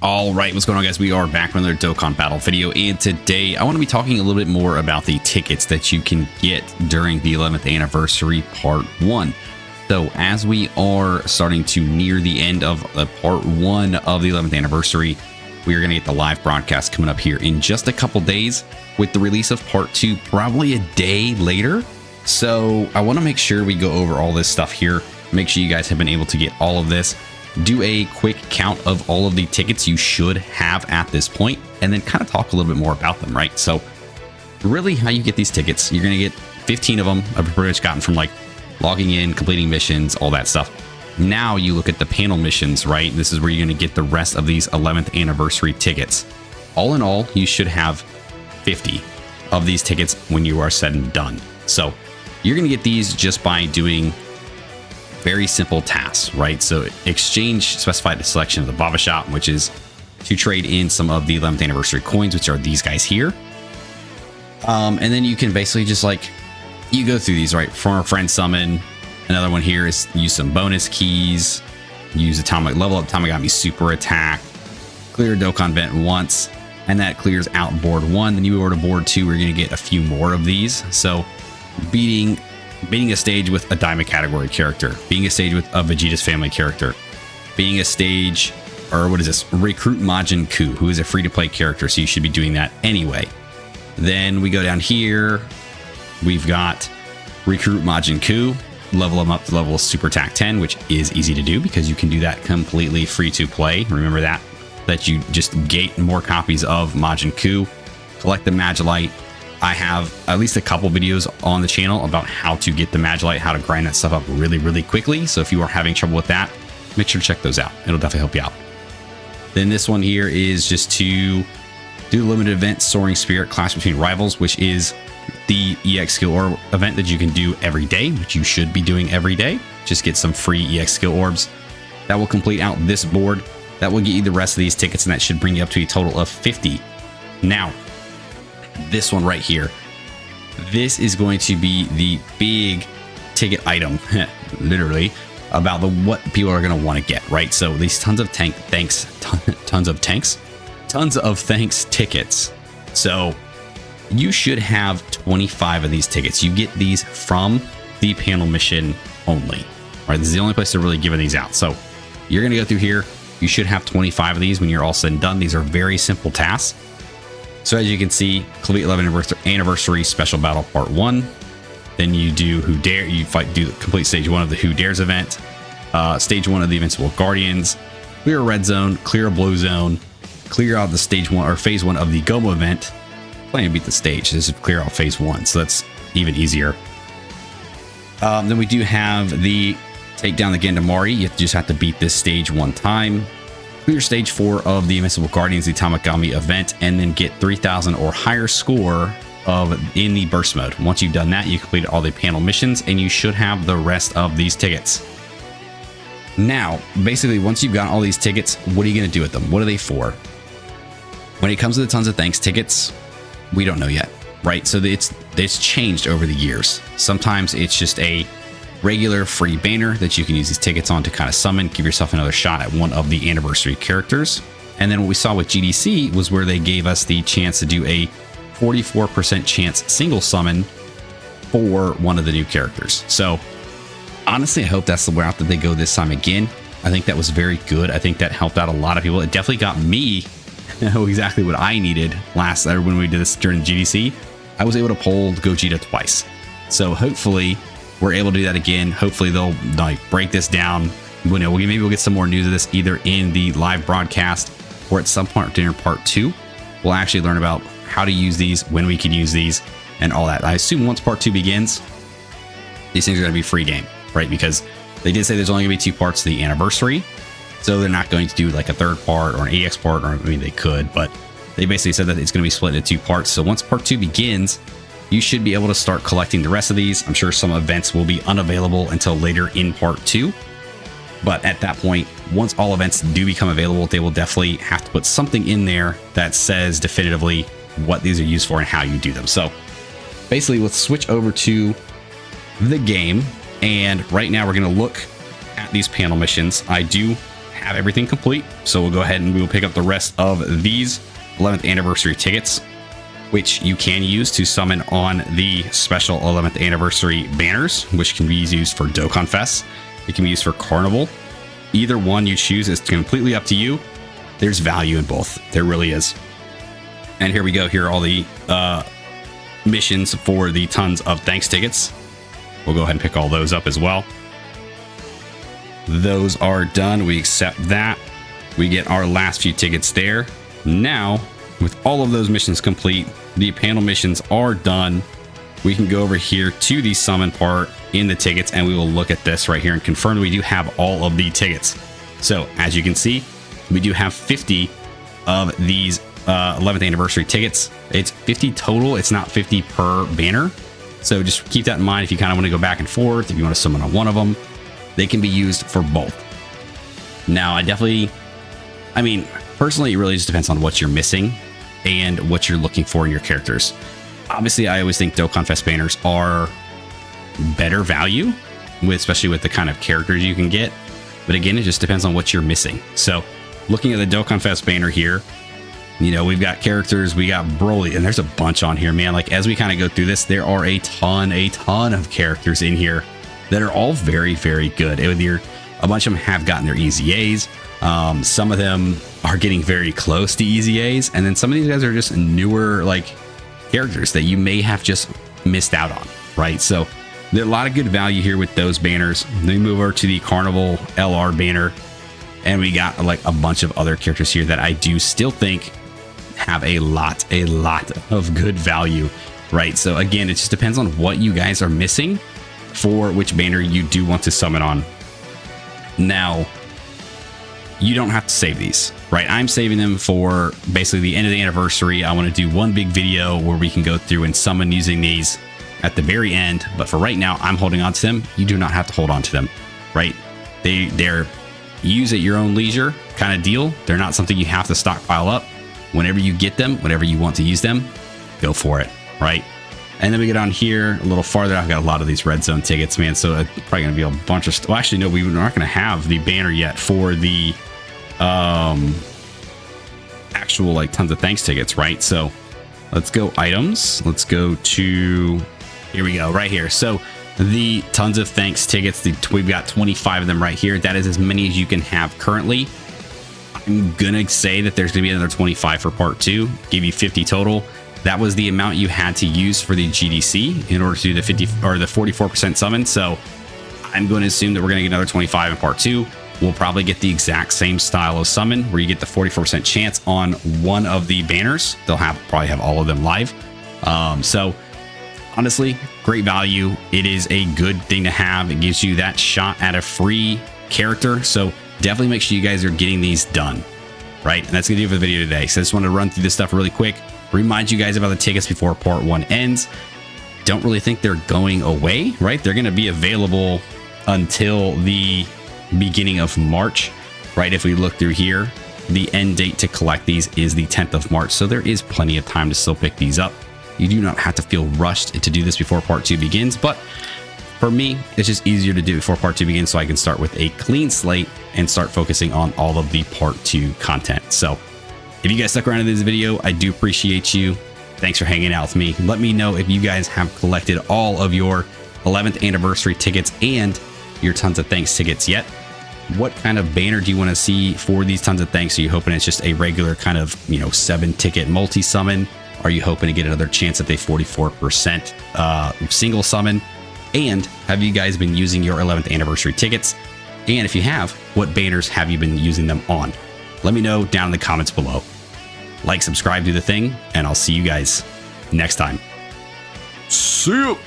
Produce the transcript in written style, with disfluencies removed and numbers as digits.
All right, what's going on, guys? We are back with another Dokkan battle video, and today I want to be talking a little bit more about the tickets that you can get during the 11th anniversary part 1. So as we are starting to near the end of the part 1 of the 11th anniversary, we are going to get the live broadcast coming up here in just a couple days, with the release of part 2 probably a day later. So I want to make sure we go over all this stuff here, make sure you guys have been able to get all of this, do a quick count of all of the tickets you should have at this point, and then kind of talk a little bit more about them, right? So really how you get these tickets, you're going to get 15 of them. I've pretty much gotten from like logging in, completing missions, all that stuff. Now you look at the panel missions, right? This is where you're going to get the rest of these 11th anniversary tickets. All in all, you should have 50 of these tickets when you are said and done. So you're going to get these just by doing very simple tasks, right? So exchange specified selection of the Baba Shop, which is to trade in some of the 11th anniversary coins, which are these guys here. And then you can basically just like, you go through these, right? Former friend summon. Another one here is use some bonus keys, use atomic level up Tamagami super attack, clear Dokkan vent once, and that clears out board 1. Then you go over to board 2, we're going to get a few more of these. So beating a stage with a Diamond category character, being a stage with a Vegeta's family character, being a stage, or what is this? Recruit Majin Ku, who is a free-to-play character, so you should be doing that anyway. Then we go down here, we've got Recruit Majin Ku, level him up to level Super Attack 10, which is easy to do because you can do that completely free to play. Remember that you just gate more copies of Majin Ku, collect the Magilite. I have at least a couple videos on the channel about how to get the Magilite, how to grind that stuff up really, really quickly. So if you are having trouble with that, make sure to check those out. It'll definitely help you out. Then this one here is just to do the limited event Soaring Spirit Clash Between Rivals, which is the EX skill orb event that you can do every day, which you should be doing every day. Just get some free EX skill orbs. That will complete out this board. That will get you the rest of these tickets, and that should bring you up to a total of 50. Now, this one right here, this is going to be the big ticket item, literally, about what people are going to want to get, right? So these tons of thanks tickets. So you should have 25 of these tickets. You get these from the panel mission only, right? This is the only place they're really giving these out. So you're going to go through here. You should have 25 of these when you're all said and done. These are very simple tasks. So as you can see, complete 11th anniversary special battle part 1. Then you do Who Dare, do complete stage 1 of the Who Dares event, stage 1 of the Invincible Guardians, clear a red zone, clear a blue zone, clear out the stage 1 or phase 1 of the Gomo event. Playing to beat the stage. This is clear out phase 1, so that's even easier. Then we do have the take down the Gendamari. You just have to beat this stage 1 time. Clear stage 4 of the Invincible Guardians, the Tamagami event, and then get 3,000 or higher score in the burst mode. Once you've done that, you complete all the panel missions, and you should have the rest of these tickets. Now, basically, once you've got all these tickets, what are you going to do with them? What are they for? When it comes to the tons of thanks tickets, we don't know yet, right? So it's changed over the years. Sometimes it's just a regular free banner that you can use these tickets on to kind of summon, give yourself another shot at one of the anniversary characters. And then what we saw with GDC was where they gave us the chance to do a 44% chance single summon for one of the new characters. So honestly, I hope that's the route that they go this time again. I think that was very good. I think that helped out a lot of people. It definitely got me exactly what I needed when we did this during GDC. I was able to pull Gogeta twice. So hopefully we're able to do that again. Hopefully they'll like break this down. Maybe we'll get some more news of this either in the live broadcast or at some point during part 2. We'll actually learn about how to use these, when we can use these, and all that. I assume once part 2 begins, these things are going to be free game, right? Because they did say there's only going to be 2 parts to the anniversary. So they're not going to do like a 3rd part or an EX part, or I mean, they could, but they basically said that it's going to be split into 2 parts. So once part 2 begins, you should be able to start collecting the rest of these. I'm sure some events will be unavailable until later in part 2. But at that point, once all events do become available, they will definitely have to put something in there that says definitively what these are used for and how you do them. So basically, let's switch over to the game. And right now we're going to look at these panel missions. I do have everything complete. So we'll go ahead and we will pick up the rest of these 11th anniversary tickets, which you can use to summon on the special 11th anniversary banners, which can be used for Dokkan Fest. It can be used for Carnival. Either one you choose is completely up to you. There's value in both. There really is. And here we go. Here are all the missions for the tons of thanks tickets. We'll go ahead and pick all those up as well. Those are done. We accept that. We get our last few tickets there. Now, with all of those missions complete, the panel missions are done. We can go over here to the summon part in the tickets, and we will look at this right here and confirm that we do have all of the tickets. So as you can see, we do have 50 of these 11th anniversary tickets. It's 50 total. It's not 50 per banner. So just keep that in mind if you kind of want to go back and forth, if you want to summon on one of them. They can be used for both. Now, I mean, personally, it really just depends on what you're missing and what you're looking for in your characters. Obviously, I always think Dokkan Fest banners are better value, especially with the kind of characters you can get. But again, it just depends on what you're missing. So looking at the Dokkan Fest banner here, you know, we've got characters, we got Broly, and there's a bunch on here, man. Like, as we kind of go through this, there are a ton of characters in here that are all very, very good. A bunch of them have gotten their easy A's. Some of them are getting very close to easy A's, and then some of these guys are just newer, like, characters that you may have just missed out on, right? So there's a lot of good value here with those banners. Then we move over to the Carnival LR banner, and we got like a bunch of other characters here that I do still think have a lot of good value, right? So again, it just depends on what you guys are missing for which banner you do want to summon on. Now, you don't have to save these, right? I'm saving them for basically the end of the anniversary. I want to do one big video where we can go through and summon using these at the very end. But for right now, I'm holding on to them. You do not have to hold on to them, right? They're use at your own leisure kind of deal. They're not something you have to stockpile up. Whenever you get them, whenever you want to use them, go for it, right? And then we get on here a little farther. I've got a lot of these red zone tickets, man. So it's probably going to be a bunch of stuff. Well, actually, no, we're not going to have the banner yet for the actual like tons of thanks tickets, right? So let's go items. Let's go to, here we go, right here. So the tons of thanks tickets, we've got 25 of them right here. That is as many as you can have currently. I'm gonna say that there's gonna be another 25 for part 2, give you 50 total. That was the amount you had to use for the GDC in order to do the 50 or the 44% summon. So I'm going to assume that we're going to get another 25 in part 2. We'll probably get the exact same style of summon where you get the 44% chance on one of the banners. They'll probably have all of them live. So honestly, great value. It is a good thing to have. It gives you that shot at a free character. So definitely make sure you guys are getting these done, right? And that's gonna do it for the video today. So I just wanted to run through this stuff really quick, remind you guys about the tickets before part 1 ends. Don't really think they're going away, right? They're gonna be available until the beginning of March, right? If we look through here, the end date to collect these is the 10th of March. So there is plenty of time to still pick these up. You do not have to feel rushed to do this before part 2 begins, but for me, it's just easier to do before part 2 begins so I can start with a clean slate and start focusing on all of the part 2 content. So if you guys stuck around in this video, I do appreciate you. Thanks for hanging out with me. Let me know if you guys have collected all of your 11th anniversary tickets and your tons of thanks tickets yet. What kind of banner do you want to see for these tons of thanks? Are you hoping it's just a regular kind of, 7-ticket multi-summon? Are you hoping to get another chance at the 44% single summon? And have you guys been using your 11th anniversary tickets? And if you have, what banners have you been using them on? Let me know down in the comments below. Like, subscribe, do the thing, and I'll see you guys next time. See you!